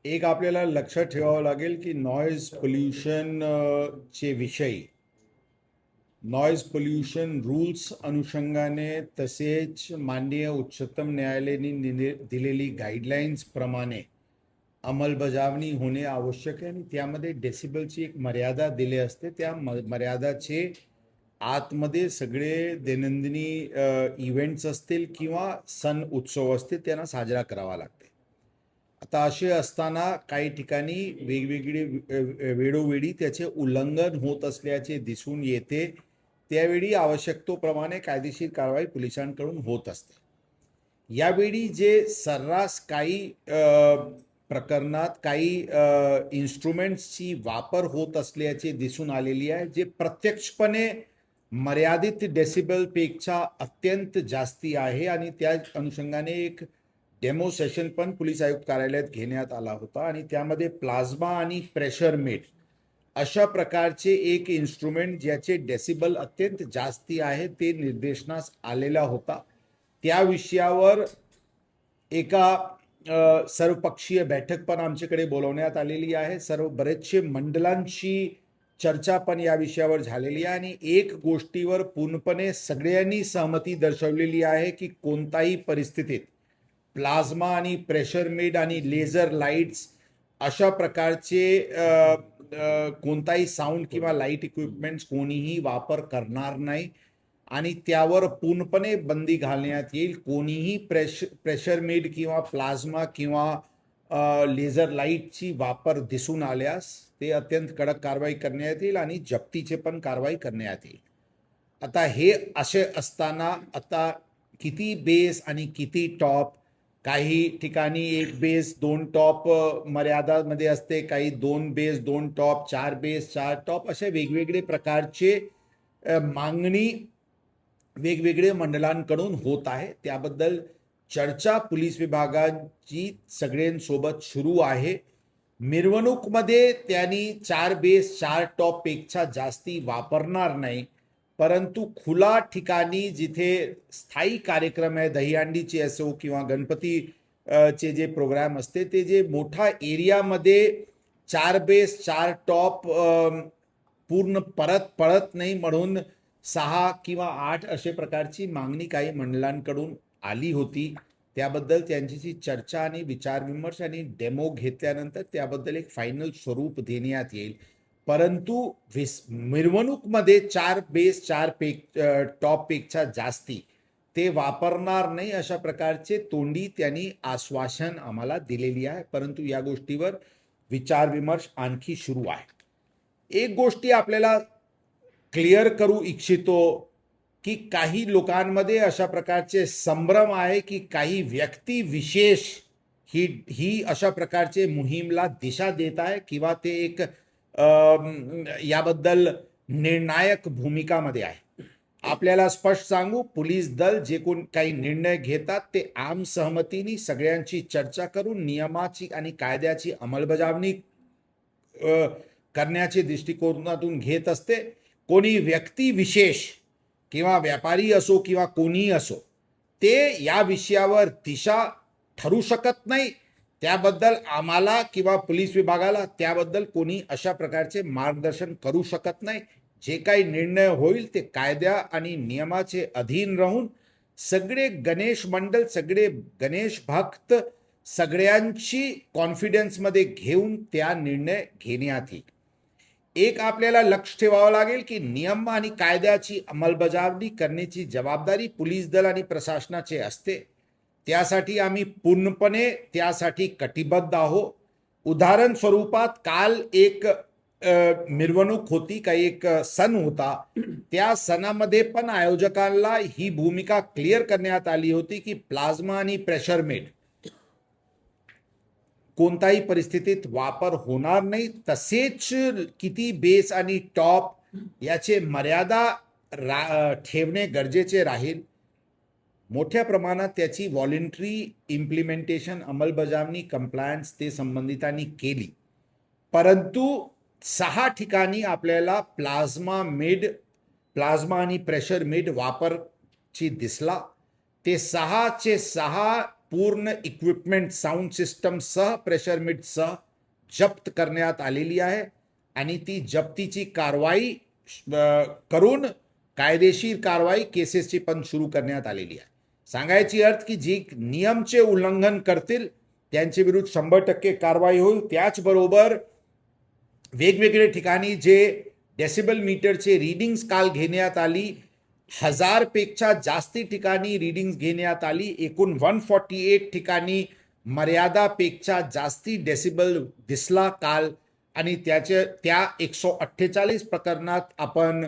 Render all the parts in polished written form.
एक आपल्याला लक्षात ठेवावं लागेल की नॉईज पोल्युशन चे विषयी नॉईज पोल्युशन रूल्स अनुषंगाने तसेच माननीय उच्चतम न्यायालयाने दिलेली गाईडलाईन्स प्रमाणे अंमलबजावणी होणे आवश्यक आहे आणि त्यामध्ये डेसिबलची एक मर्यादा दिली असते. त्या मर्यादाचे आतमध्ये सगळे दैनंदिनी इव्हेंट्स असतील किंवा सण उत्सव असतील त्यांना साजरा करावा लागते. आता असे असताना काही ठिकाणी वेगवेगळे वेळोवेळी त्याचे उल्लंघन होत असल्याचे दिसून येते. त्यावेळी आवश्यकतेप्रमाणे कायदेशीर कारवाई पोलिसांकडून होत असते. यावेळी जे सर्रास काही प्रकरणात काही इन्स्ट्रुमेंट्सची वापर होत असल्याचे दिसून आलेली आहे, जे प्रत्यक्षपणे मर्यादित डेसिबलपेक्षा अत्यंत जास्ती आहे आणि त्या अनुषंगाने एक डेमो सेशन पण पोलीस आयुक्त कार्यालयात घेण्यात आला होता आणि त्यामध्ये प्लाझ्मा आणि प्रेशर मीट अशा प्रकारचे एक इन्स्ट्रुमेंट ज्याचे डेसिबल अत्यंत जास्ती आहे ते निर्देशनास आलेला होता. त्या विषयावर एका सर्वपक्षीय बैठक पण आमच्याकडे बोलवण्यात आलेली आहे. बरेचसे मंडळांची चर्चा पण या विषयावर झालेली आहे आणि एक गोष्टीवर पूर्णपणे सगळ्यांनी सहमती दर्शवलेली आहे की कोणताही परिस्थितीत प्लाझ्मा आणि प्रेशर मीड आणि लेझर लाईट्स अशा प्रकारचे कोणताही साऊंड किंवा लाईट इक्विपमेंट्स कोणीही वापर करणार नाही आणि त्यावर पूर्णपणे बंदी घालण्यात येईल. कोणीही प्रेशर मीड किंवा प्लाझ्मा किंवा लेझर लाईटची वापर दिसून आल्यास ते अत्यंत कडक कारवाई करण्यात येईल आणि जप्तीचे पण कारवाई करण्यात येईल. आता हे असे असताना आता किती बेस आणि किती टॉप, काही ठिकाणी एक बेस 2 टॉप मर्यादामध्ये असते, काही 2 बेस 2 टॉप, 4 बेस 4 टॉप, असे वेगवेगळे प्रकारचे मागणी वेगवेगळे मंडळांकडून होत आहे. त्याबद्दल चर्चा पोलीस विभागाची सगळ्यांसोबत सुरू आहे. मिरवणूकमध्ये त्यांनी 4 बेस 4 टॉप पेक्षा जास्ती वापरणार नाही, परंतु खुला ठिकाणी जिथे स्थायी कार्यक्रम आहे, दहीहंडीचे असो किंवा गणपती चे जे प्रोग्राम असते ते जे मोठा एरियामध्ये 4 बेस 4 टॉप पूर्ण परत पडत नाही म्हणून 6 किंवा 8 अशा प्रकारची मागणी काही मंडळांकडून आली होती. त्याबद्दल त्यांची चर्चा आणि विचारविमर्श आणि डेमो घेतल्यानंतर त्याबद्दल एक फायनल स्वरूप देण्यात येईल. परंतु मिरवणूकमध्ये 4 बेस 4 टॉप पेक्षा जास्ती ते वापरणार नाही अशा प्रकारचे तोंडी त्यांनी आश्वासन आम्हाला दिलेली आहे. परंतु या गोष्टीवर विचारविमर्श आणखी सुरू आहे. एक गोष्टी आपल्याला क्लिअर करू इच्छितो की काही लोकांमध्ये अशा प्रकारचे संभ्रम आहे की काही व्यक्ती विशेष ही अशा प्रकारचे मोहीमला दिशा देत आहे किंवा ते एक याबद्दल निर्णायक भूमिकामध्ये आहे. आपल्याला स्पष्ट सांगू, पोलीस दल जे कोण काही निर्णय घेतात ते आम सहमतीने सगळ्यांची चर्चा करून नियमाची आणि कायद्याची अंमलबजावणी करण्याचे दृष्टिकोनातून घेत असते. कोणी व्यक्ती विशेष किंवा व्यापारी असो किंवा कोणी असो ते या विषयावर दिशा ठरू शकत नाही. त्याबद्दल आम्हाला किंवा पोलीस विभागाला त्याबद्दल कोणी अशा प्रकारचे मार्गदर्शन करू शकत नाही. जे काही निर्णय होईल ते कायद्या आणि नियमाचे अधीन राहून सगळे गणेश मंडळ, सगळे गणेश भक्त सगळ्यांची कॉन्फिडन्समध्ये घेऊन त्या निर्णय घेण्यात येईल. एक आपल्याला लक्ष ठेवावं लागेल की नियम आणि कायद्याची अंमलबजावणी करण्याची जबाबदारी पोलीस दल आणि प्रशासनाची असते. त्यासाठी आम्ही पूर्णपणे त्यासाठी कटिबद्ध आहोत. उदाहरण स्वरूपात काल एक मिरवणूक होती, काही एक सण होता. त्या सणामध्ये पण आयोजकांना ही भूमिका क्लिअर करण्यात आली होती की प्लाझ्मा आणि प्रेशर मीट कोणताही परिस्थितीत वापर होणार नाही. तसेच किती बेस आणि टॉप याचे मर्यादा ठेवणे गरजेचे राहील. मोठ्या प्रमाणात त्याची व्हॉलेंटरी इम्प्लिमेंटेशन अंमलबजावणी कंप्लायन्स ते संबंधितांनी केली. परंतु 6 ठिकाणी आपल्याला प्लाझ्मा आणि प्रेशर मीड वापरची दिसला. ते 6चे 6 पूर्ण इक्विपमेंट साऊंड सिस्टमसह प्रेशर मीटसह जप्त करण्यात आलेली आहे आणि ती जप्तीची कारवाई करून कायदेशीर कारवाई केसेसची पण सुरू करण्यात आलेली आहे. सांगायची अर्थ की जी नियमचे उल्लंघन करतील त्यांच्या विरुद्ध 100% कारवाई होईल. त्याचबरोबर वेगवेगळे ठिकाणी जे डेसिबल मीटरचे रीडिंग्स काल घेण्यात आली, 1000 पेक्षा जास्ती ठिकाणी रीडिंग्स घेण्यात आली. एकूण 148 ठिकाणी मर्यादापेक्षा जास्ती डेसिबल दिसला काल आणि त्या 148 प्रकरणात आपण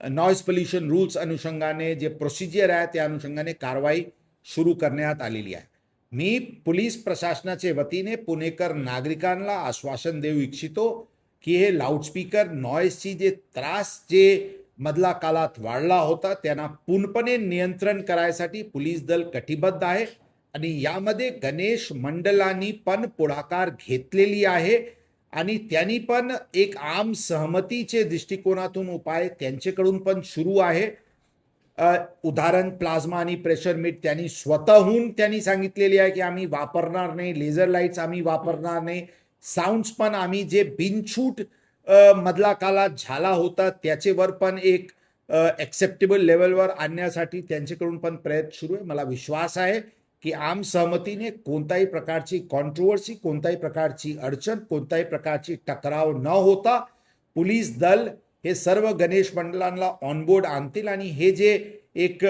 नॉइज पोल्युशन रूल्स अनुषंगाने जे प्रोसिजर आहे त्या अनुषंगाने कारवाई सुरू करण्यात आलेली आहे. मी पोलीस प्रशासनाचे वतीने पुणेकर नागरिकांना आश्वासन देऊ इच्छितो की हे लाऊडस्पीकर नॉइजची जे त्रास जे मधला काळात वाढला होता त्यांना पूर्णपणे नियंत्रण करायसाठी पोलीस दल कटिबद्ध आहे आणि यामध्ये गणेश मंडळांनी पण पुढाकार घेतलेली आहे आणि त्यांनी पण एक आम सहमतीचे दृष्टिकोनातून उपाय त्यांच्याकडून पण सुरू आहे. उदाहरण प्लाझ्मा आणि प्रेशर मीट त्यांनी स्वतःहून त्यांनी सांगितलेली आहे की आम्ही वापरणार नाही, लेझर लाईट्स आम्ही वापरणार नाही, साऊंड्स पण आम्ही जे बिनछूट मधला काळात झाला होता त्याच्यावर पण एक ॲक्सेप्टेबल लेवलवर आणण्यासाठी त्यांच्याकडून पण प्रयत्न सुरू आहे. मला विश्वास आहे की आम सहमतीने कोणत्याही प्रकारची कॉन्ट्रोवर्सी, कोणत्याही प्रकारची अडचण, कोणत्याही प्रकारची टकराव न होता पोलीस दल हे सर्व गणेश मंडळांना ऑनबोर्ड आणतील आणि हे जे एक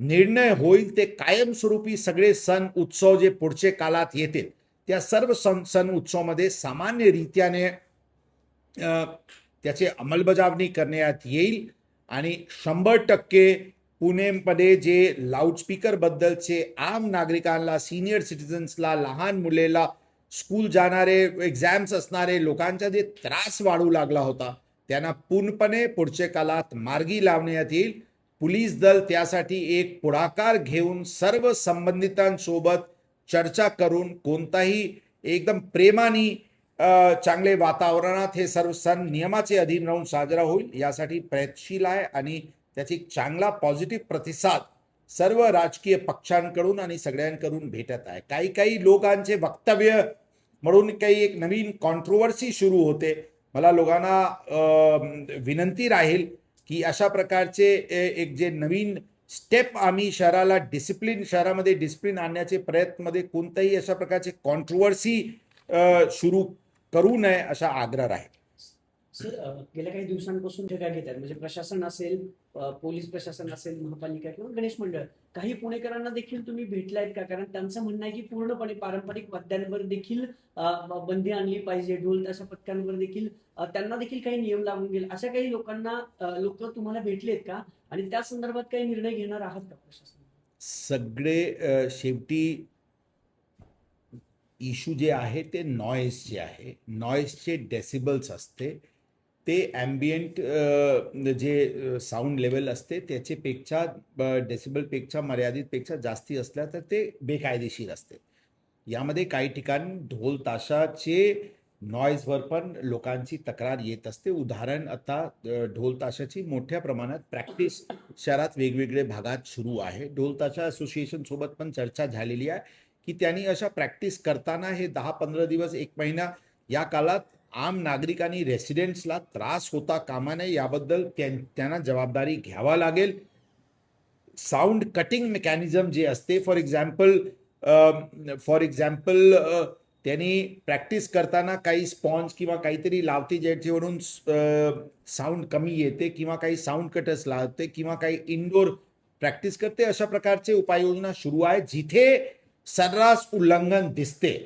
निर्णय होईल ते कायमस्वरूपी सगळे सण उत्सव जे पुढचे काळात येतील त्या सर्व सण उत्सवामध्ये सामान्य रीत्याने त्याची अंमलबजावणी करण्यात येईल आणि 100% पुणेमध्ये जे लाऊडस्पीकर बद्दलचे आम नागरिकांना, सिनियर सिटीजन्सला, लहान मुलेला, स्कूल जाणारे, एक्झाम्स असणारे लोकांचा जे त्रास वाढू लागला होता त्यांना पूर्णपणे पुढच्या काळात मार्गी लावण्यात येईल. पोलीस दल त्यासाठी एक पुढाकार घेऊन सर्व संबंधितांसोबत चर्चा करून कोणताही एकदम प्रेमाने चांगले वातावरणात हे सर्व सण नियमाचे अधीन राहून साजरा होईल यासाठी प्रयत्नशील आहे आणि त्याची चांगला पॉझिटिव्ह प्रतिसाद सर्व राजकीय पक्षांकडून आणि सगळ्यांकडून भेटत आहे. काही लोकांचे वक्तव्य म्हणून काही एक नवीन कॉन्ट्रोवर्सी सुरू होते. मला लोकांना विनंती राहील की अशा प्रकारचे एक जे नवीन स्टेप आम्ही शहरामध्ये डिसिप्लिन आणण्याचे प्रयत्नमध्ये कोणत्याही अशा प्रकारचे कॉन्ट्रोवर्सी सुरू करू नये असा आग्रह आहे. सर, गेल्या काही दिवसांपासून जे काय घेतात म्हणजे प्रशासन असेल, पोलीस प्रशासन असेल, महापालिका किंवा गणेश मंडळ, काही पुणेकरांना देखील तुम्ही भेटलायत का? कारण त्यांचं म्हणणं आहे की पूर्णपणे पारंपरिक वाद्यांवर देखील बंदी आणली पाहिजे, ढोल ताशा पथकांवर देखील त्यांना देखील काही नियम लागून गेले. अशा काही लोकांना लोक तुम्हाला भेटलेत का आणि त्या संदर्भात काही निर्णय घेणार आहात का प्रशासन? सगळे शेवटी इश्यू जे आहे ते नॉईजचे आहे. नॉईजचे डेसिबल्स असते ते ॲम्बियंट जे साऊंड लेवल असते त्याच्यापेक्षा डेसिबलपेक्षा मर्यादितपेक्षा जास्ती असल्या तर ते बेकायदेशीर असते. यामध्ये काही ठिकाणी ढोल ताशाचे नॉईजवर पण लोकांची तक्रार येत असते. उदाहरण आता ढोल ताशाची मोठ्या प्रमाणात प्रॅक्टिस शहरात वेगवेगळे भागात सुरू आहे. ढोल ताशा असोसिएशन सोबत पण चर्चा झालेली आहे की त्यांनी अशा प्रॅक्टिस करताना हे 10-15 दिवस, 1 महिना या काळात आम नागरिक आणि रेसिडेंट्सला त्रास होता कामा नये याबद्दल त्यांना जबाबदारी घ्यावा लागेल. साऊंड कटिंग मेकॅनिझम जे असते, फॉर एक्झाम्पल त्यांनी प्रॅक्टिस करताना काही स्पॉन्ज किंवा काहीतरी लावते ज्याच्यावरून साऊंड कमी येते किंवा काही साऊंड कटर्स लावते किंवा काही इनडोर प्रॅक्टिस करते. अशा प्रकारचे उपाययोजना सुरू आहे. जिथे सर्रास उल्लंघन दिसते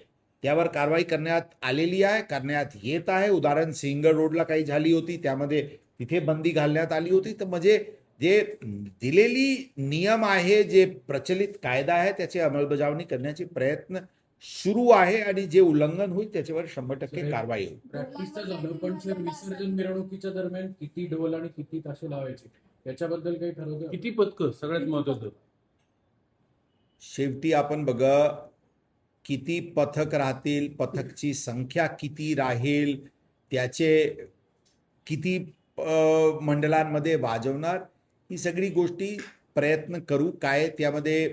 त्यावर कारवाई करण्यात आलेली आहे, करण्यात येत आहे. उदाहरण सिंगर रोडला काही झाली होती, त्यामध्ये तिथे बंदी घालण्यात आली होती. तर म्हणजे जे दिलेली नियम आहे, जे प्रचलित कायदा आहे त्याची अंमलबजावणी करण्याचे प्रयत्न सुरू आहे आणि जे उल्लंघन होईल त्याच्यावर 100% कारवाई होईल. प्रॅक्टिसचं झालं, पण सर विसर्जन मिरवणुकीच्या दरम्यान किती ढोल आणि किती ताशे लावायचे याच्याबद्दल काही ठरवलं? किती पथकं सगळ्यात महत्वाचं? शेवटी आपण बघा किती पथक राहतील, पथकची संख्या किती राहील, त्याचे किती मंडळांमध्ये वाजवणार, ही सगळी गोष्टी प्रयत्न करू. काय त्यामध्ये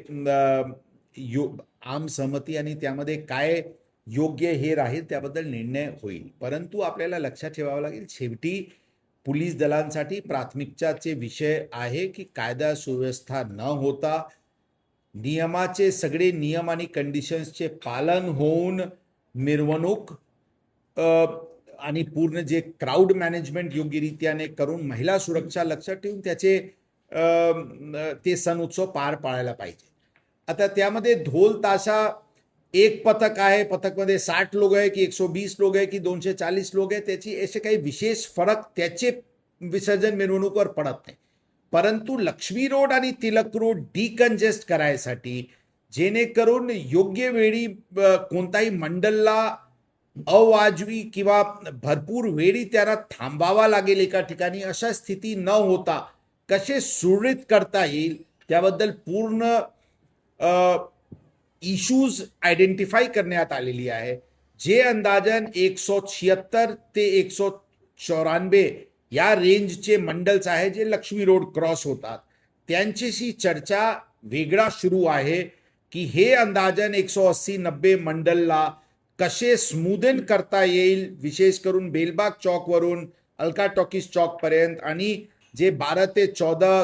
आम सहमती आणि त्यामध्ये काय योग्य हे राहील त्याबद्दल निर्णय होईल. परंतु आपल्याला लक्षात ठेवावं लागेल, शेवटी पोलीस दलांसाठी प्राथमिकताचे विषय आहे की कायदा सुव्यवस्था न होता नियमाचे सगळे नियम आणि कंडिशन्सचे पालन होऊन मिरवणूक आणि पूर्ण जे क्राऊड मॅनेजमेंट योग्यरित्याने करून महिला सुरक्षा लक्षात ठेवून त्याचे ते सण उत्सव पार पाडायला पाहिजे. आता त्यामध्ये ढोल ताशा एक पथक आहे, पथकमध्ये 60 लोक आहे की 120 लोक आहे की 240 लोक आहे, त्याची असे काही विशेष फरक त्याचे विसर्जन मिरवणुकीवर पडत नाही. परंतु लक्ष्मी रोड आणि तिलक रोड डिकंजेस्ट करायसाठी जेणेकरून योग्य वेळी कोणताही मंडलला अवाजवी किंवा भरपूर वेळी त्यांना थांबावा लागेल एका ठिकाणी, अशा स्थिती न होता कसे सुरळीत करता येईल त्याबद्दल पूर्ण इश्यूज आयडेंटिफाय करण्यात आलेली आहे. जे अंदाजन 176 ते 194 या रेंजचे मंडल्स आहे जे लक्ष्मी रोड क्रॉस होतात, त्यांच्याशी चर्चा वेगळा सुरू आहे की हे अंदाजन 180-90 मंडलला कसे स्मूदन करता येईल, विशेष करून बेलबाग चौकवरून अलका टॉकीज चौक पर्यंत आणि जे 12 ते 14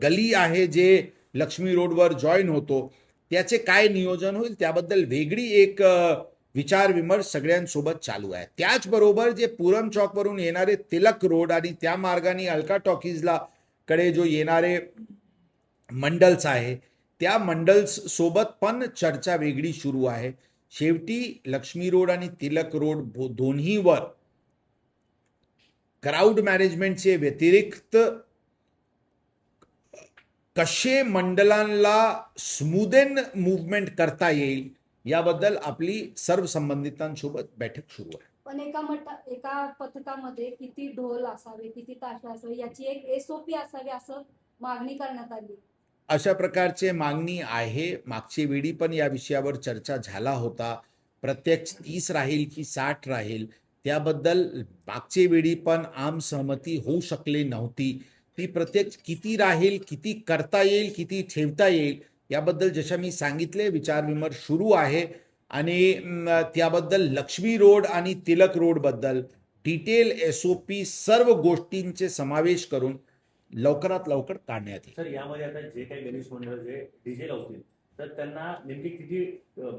गली आहे जे लक्ष्मी रोडवर जॉईन होतो त्याचे काय नियोजन होईल त्याबद्दल वेगळी एक विचार विमर्श सगळ्यांसोबत चालू आहे. त्याचबरोबर जे पूरम चौकवरून येणारे तिलक रोड आणि त्या मार्गाने अलका टॉकीजला कडे जो येणारे मंडल्स आहे त्या मंडल्स सोबत पण चर्चा वेगळी सुरू आहे. शेवटी लक्ष्मी रोड आणि तिलक रोड दोन्हीवर क्राऊड मॅनेजमेंटचे व्यतिरिक्त कसे मंडलांना स्मूदन मूवमेंट करता येईल याबद्दल आपली सर्व संबंधितांसोबत बैठक सुरू आहे. पण एका पथकामध्ये किती ढोल असावे, किती ताशे असावे याची एक SOP असावी असं मागणी करण्यात आली. अशा प्रकारचे मागणी आहे. मागच्या वेळी पण या विषयावर चर्चा झाला होता. प्रत्यक्ष 30 राहील की 60 राहील त्याबद्दल मागच्या वेळी पण आम सहमती होऊ शकली नव्हती. ती प्रत्यक्ष किती राहील, किती करता येईल, किती ठेवता येईल याबद्दल जशा मी सांगितले विचारविमर्श सुरू आहे आणि त्याबद्दल लक्ष्मी रोड आणि तिलक रोड बद्दल डिटेल SOP सर्व गोष्टींचे समावेश करून लवकरात लवकर काढण्यात येईल. सर, यामध्ये आता जे काही गणेश मंडळ जे डीजे लावतील तर त्यांना नेमकी किती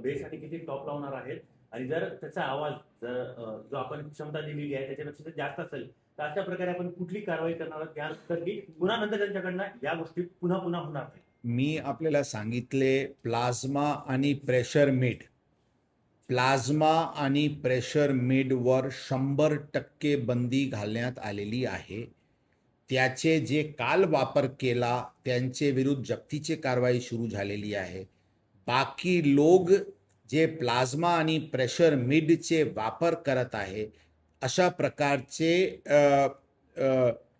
बेस आणि किती टॉप लावणार आहेत, आणि जर त्याचा आवाज जर जो आपण क्षमता दिलेली आहे त्याच्यापेक्षा जर जास्त असेल तर अशा प्रकारे आपण कुठली कारवाई करणार आहोत यानंतर की पुन्हा नंतर त्यांच्याकडनं या गोष्टी पुन्हा पुन्हा होणार नाही. मी आपल्याला सांगितले प्लाझ्मा आणि प्रेशर मीडवर 100% बंदी घालण्यात आलेली आहे. त्याचे जे काल वापर केला त्यांचे विरुद्ध जप्तीची कारवाई सुरू झालेली आहे. बाकी लोक जे प्लाझ्मा आणि प्रेशर मीडचे वापर करत आहे अशा प्रकारचे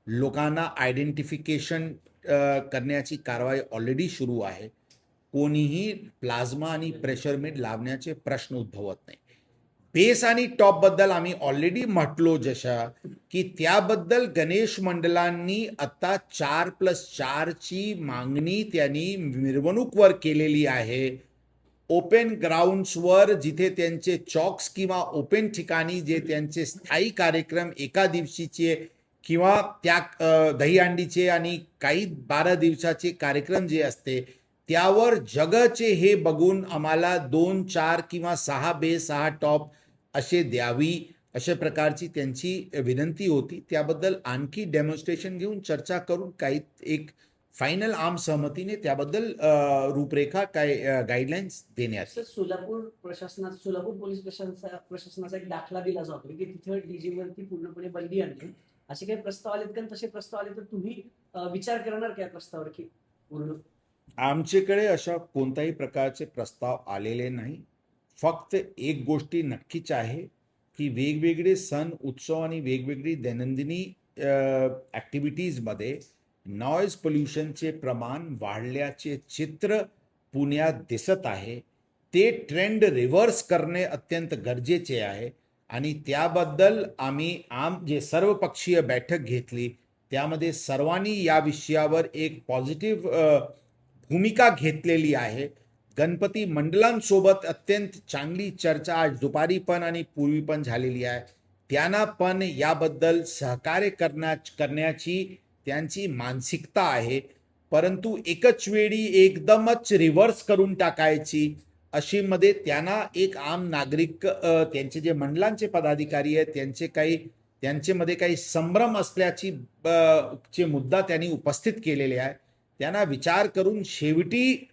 लोकांना आयडेंटिफिकेशन करण्याची कारवाई ऑलरेडी सुरू आहे. कोणीही प्लाझ्मा आणि प्रेशर मीड लावण्याचे प्रश्न उद्भवत नाही. बेस आणि टॉप बद्दल आम्ही ऑलरेडी म्हटलो जशा की त्याबद्दल गणेश मंडळांनी आता 4+4 ची मागणी त्यांनी मिरवणूकवर केलेली आहे. ओपन ग्राउंड्सवर जिथे त्यांचे चॉक्स किंवा ओपन ठिकाणी जे त्यांचे स्थायी कार्यक्रम एका दिवशीचे किंवा त्या दहीहंडीचे आणि काही 12 दिवसाचे कार्यक्रम जे असते त्यावर जगाचे हे बघून आम्हाला 2, 4 किंवा 6 बेस 6 टॉप असे द्यावी अशा प्रकारची त्यांची विनंती होती. त्याबद्दल आणखी डेमॉन्स्ट्रेशन घेऊन चर्चा करून काही एक फायनल आम सहमतीने त्याबद्दल रूपरेखा काय गाईडलाईन्स देण्यात. सर, सोलापूर पोलीस प्रशासनाचा एक दाखला दिला जातो की तिथे डीजेवरती पूर्णपणे बंदी आणली. असे काही प्रस्ताव आलेत का? तसे प्रस्ताव आले तर तुम्ही विचार करणार काय प्रस्तावावर की पूर्ण? आमच्याकडे अशा कोणत्याही प्रकारचे प्रस्ताव आलेले नाही. फक्त एक गोष्टी नक्कीच आहे की वेगवेगळे सण उत्सव आणि वेगवेगळी दैनंदिनी ॲक्टिव्हिटीजमध्ये नॉईज पोल्युशनचे प्रमाण वाढल्याचे चित्र पुण्यात दिसत आहे. ते ट्रेंड रिव्हर्स करणे अत्यंत गरजेचे आहे आणि त्याबद्दल आम्ही जे सर्वपक्षीय बैठक घेतली त्यामध्ये सर्वांनी या विषयावर एक पॉझिटिव्ह भूमिका घेतलेली आहे. गणपती मंडळांसोबत अत्यंत चांगली चर्चा आज दुपारी पण आणि पूर्वी पण झालेली आहे. त्यांना पण याबद्दल सहकार्य करण्याची त्यांची मानसिकता आहे, परंतु एकच वेळी एकदमच रिव्हर्स करून टाकायची अशी मध्ये त्यांना एक आम नागरिक त्यांचे जे मंडळांचे पदाधिकारी आहेत त्यांच्यामध्ये काही संभ्रम असल्याची चे मुद्दा त्यांनी उपस्थित केलेले आहे. त्यांना विचार करून शेवटी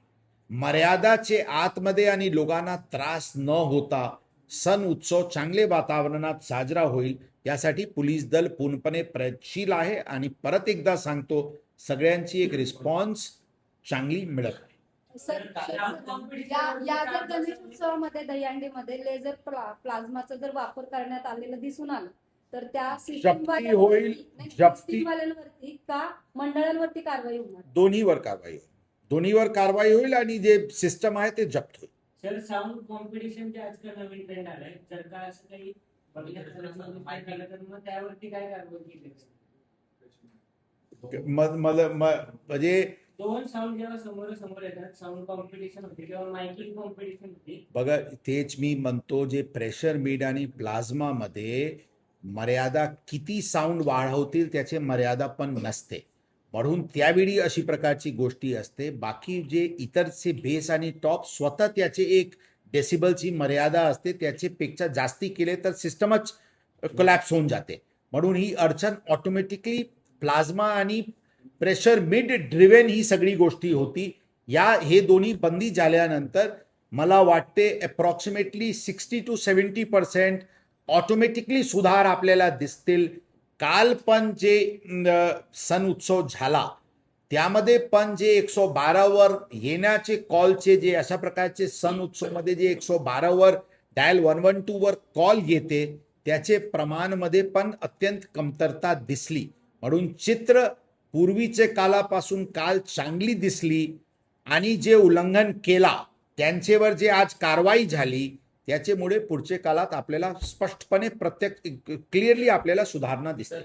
मर्यादाचे आतमध्ये आणि लोकांना त्रास न होता सण उत्सव चांगले वातावरणात साजरा होईल यासाठी पोलीस दल पूर्णपणे प्रयत्नशील आहे. आणि परत एकदा सांगतो, सगळ्यांची एक रिस्पॉन्स चांगली मिळत आहे. सर, या जर गणेशोत्सवामध्ये दहीहंडीमध्ये लेझर प्लाझ्माचा जर वापर करण्यात आलेला दिसून आला तर त्या जप्ती होईल. सिस्टीमवाल्यांवरती का मंडळांवरती कारवाई होणार? दोन्हीवर कारवाई होईल आणि जे सिस्टम आहे ते जप्त होईल. सर, साऊंड कॉम्पिटिशन जे आजकाल नवीन ट्रेंड आलाय, जर का असं काही बघितलं तर मग त्यावरती काय कारवाई केली? म्हणजे दोन साऊंड जेव्हा समोर येतात, साऊंड कॉम्पिटिशन होते किंवा मायकिंग कॉम्पिटिशन होती. बघा, तेच मी म्हणतो, जे प्रेशर मीड आणि प्लाझ्मा मध्ये मर्यादा किती साऊंड वाढवतील त्याचे मर्यादा पण नसते, म्हणून त्यावेळी अशी प्रकारची गोष्टी असते. बाकी जे इतरचे बेस आणि टॉप स्वतः त्याचे एक डेसिबलची मर्यादा असते, त्याच्यापेक्षा जास्ती केले तर सिस्टमच कोलॅप्स होऊन जाते. म्हणून ही अडचण ऑटोमॅटिकली प्लाझ्मा आणि प्रेशर मिड ड्रिव्हन ही सगळी गोष्टी होती. हे दोन्ही बंदी झाल्यानंतर मला वाटते अप्रॉक्सिमेटली 60 to 70% ऑटोमॅटिकली सुधार आपल्याला दिसतील. काल पण जे सण उत्सव झाला त्यामध्ये पण जे 112 वर येण्याचे कॉलचे जे अशा प्रकारचे सण उत्सव मध्ये जे 112 वर डायल 112 वर कॉल येते त्याचे प्रमाणमध्ये पण अत्यंत कमतरता दिसली. म्हणून चित्र पूर्वीचे कालापासून काल चांगली दिसली आणि जे उल्लंघन केला त्यांच्यावर जे आज कारवाई झाली त्याच्यामुळे पुढच्या काळात आपल्याला स्पष्टपणे क्लिअरली आपल्याला सुधारणा दिसते.